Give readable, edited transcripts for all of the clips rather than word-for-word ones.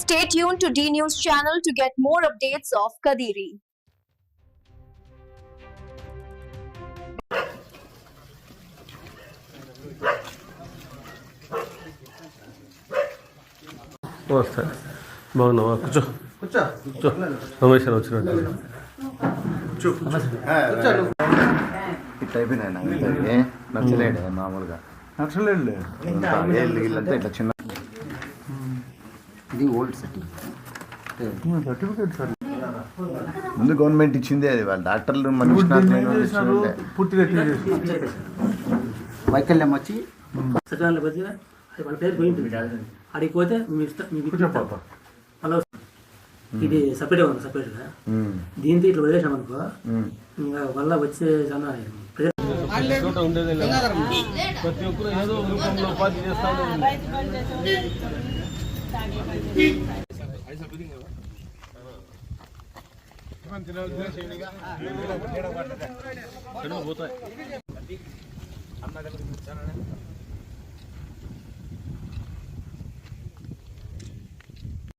Stay tuned to D News channel to get more updates of Kadiri. నమస్తే బాగున్నావా కూర్చో కూర్చో కూర్చో రమేష్ అని వచ్చినట్టు ఇట్లా అయిపోయినాయి నచ్చలేడు మామూలుగా నచ్చలేదులే వీళ్ళంతా ఇట్లా చిన్న ఇది ఓల్డ్ సర్టిఫికేట్ సార్ ముందు గవర్నమెంట్ ఇచ్చిందే అది వాళ్ళ డాక్టర్లు పూర్తిగా వైకల్యం వచ్చి సచివాలయం వచ్చి వాళ్ళ పేరు పోయింది అడిగి పోతే మళ్ళీ ఇది సపరేట్గా ఉంది సపరేట్గా దీంతో ఇట్లా వదిలేసాం అనుకో ఇంకా వల్ల వచ్చే చాలా ప్రతి ఒక్కరు ఏదో రూపంలో ఉపాధి చేస్తాను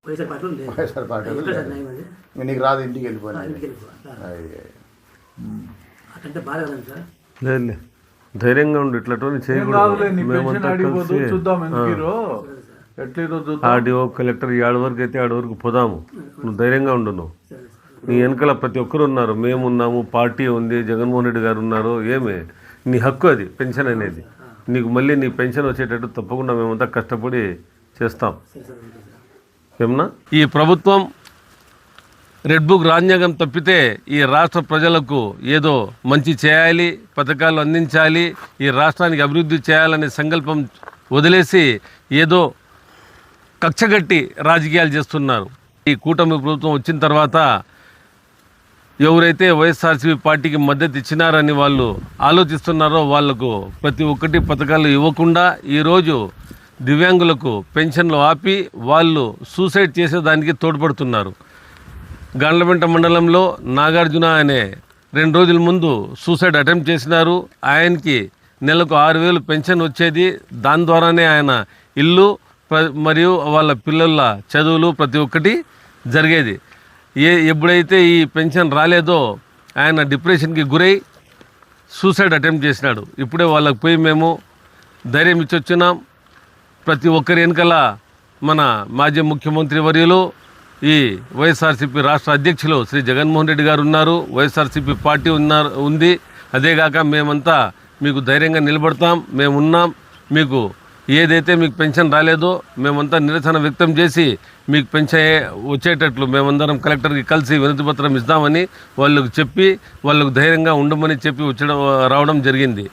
వైఎస్ఆర్ పార్టీ నీకు రాదు ఇంటికి వెళ్ళిపోయినా అంటే బాగా కదండి సార్ లేదు ధైర్యంగా ఉండి ఇట్లటువంటి చేయకూడదు చూద్దాం ఆర్డీఓ కలెక్టర్ ఆడి వరకు అయితే ఆడి వరకు పోదాము నువ్వు ధైర్యంగా ఉండు నువ్వు నీ వెనకాల ప్రతి ఒక్కరు ఉన్నారు మేమున్నాము పార్టీ ఉంది జగన్మోహన్ రెడ్డి గారు ఉన్నారు ఏమే నీ హక్కు అది పెన్షన్ అనేది నీకు మళ్ళీ నీ పెన్షన్ వచ్చేటట్టు తప్పకుండా మేమంతా కష్టపడి చేస్తాం ఏమన్నా ఈ ప్రభుత్వం రెడ్ బుక్ రాజ్యాంగం తప్పితే ఈ రాష్ట్ర ప్రజలకు ఏదో మంచి చేయాలి పథకాలు అందించాలి ఈ రాష్ట్రానికి అభివృద్ధి చేయాలనే సంకల్పం వదిలేసి ఏదో కక్షగట్టి రాజకీయాలు చేస్తున్నారు. ఈ కూటమి ప్రభుత్వం వచ్చిన తర్వాత ఎవరైతే వైఎస్ఆర్సీపీ పార్టీకి మద్దతు ఇచ్చినారని వాళ్ళు ఆలోచిస్తున్నారో వాళ్లకు ప్రతి ఒక్కటి పథకాలు ఇవ్వకుండా ఈరోజు దివ్యాంగులకు పెన్షన్లు ఆపి వాళ్ళు సూసైడ్ చేసేదానికి తోడ్పడుతున్నారు. గాండ్లపెంట మండలంలో నాగార్జున అనే 2 రోజుల ముందు సూసైడ్ అటెంప్ట్ చేసినారు. ఆయనకి నెలకు 6,000 పెన్షన్ వచ్చేది. దాని ద్వారానే ఆయన ఇల్లు మరియు వాళ్ళ పిల్లల చదువులు ప్రతి ఒక్కటి జరిగేది. ఎప్పుడైతే ఈ పెన్షన్ రాలేదో ఆయన డిప్రెషన్కి గురై సూసైడ్ అటెంప్ట్ చేసినాడు. ఇప్పుడే వాళ్ళకి పోయి మేము ధైర్యం ఇచ్చొచ్చున్నాం. ప్రతి ఒక్కరి వెనకాల మన మాజీ ముఖ్యమంత్రి వర్యులు ఈ వైఎస్ఆర్సీపీ రాష్ట్ర అధ్యక్షులు శ్రీ జగన్మోహన్ రెడ్డి గారు ఉన్నారు. వైఎస్ఆర్సీపీ పార్టీ ఉంది. అదేగాక మేమంతా మీకు ధైర్యంగా నిలబడతాం. మేమున్నాం. మీకు ఏదైతే మీకు పెన్షన్ రాలేదో మేమంతా నిరసన వ్యక్తం చేసి మీకు పెన్షన్ వచ్చేటట్లు మేమందరం కలెక్టర్కి కలిసి వినతిపత్రం ఇస్తామని వాళ్ళకు చెప్పి వాళ్ళకు ధైర్యంగా ఉండమని చెప్పి రావడం జరిగింది.